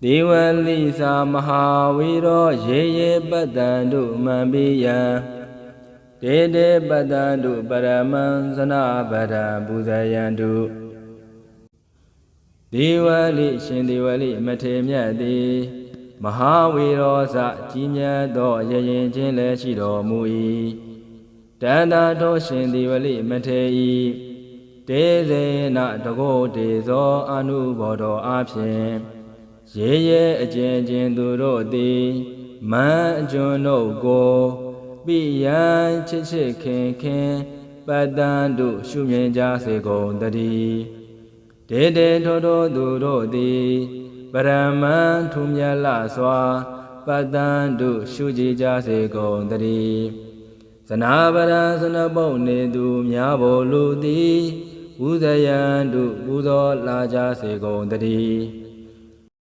ဒေဝလိသာမဟာဝီရောရေရေပတ္တန္တုမံပိယံဒေဒေပတ္တန္တုပရမံသနဗဒံပူဇယန္တုဒေဝလိရှင်ဒေဝလိမထေမြတ်သည်မဟာဝီရောဇကြီးမြတ်သောရရင်ချင်းလည်းရှိတော်မူ၏တန်တာတော်ရှင်ဒေဝလိမထေဤဒေဇေနတကောတေဇောအနုဘောတော်အားဖြင့်ရေရေအကျဉ်းချင်းသူတို့သည်မန်းအကျွန်းတို့ကိုပိယံချစ်ချစ်ခင်ခင်ပတ္တန္တုရှုမြင်ကြစေကုန်တည်းဒေဒေထိုထိုသူတို့သည်ပရမံထူးမြတ်လှစွာပတ္တန္တုရှုကြည်ကြစေကုန်တည်းသနာပရံစနပုတ်နေသူများဘို့လူသည်ပူဇယန္တုပူဇော်လာကြစေကုန်တည်း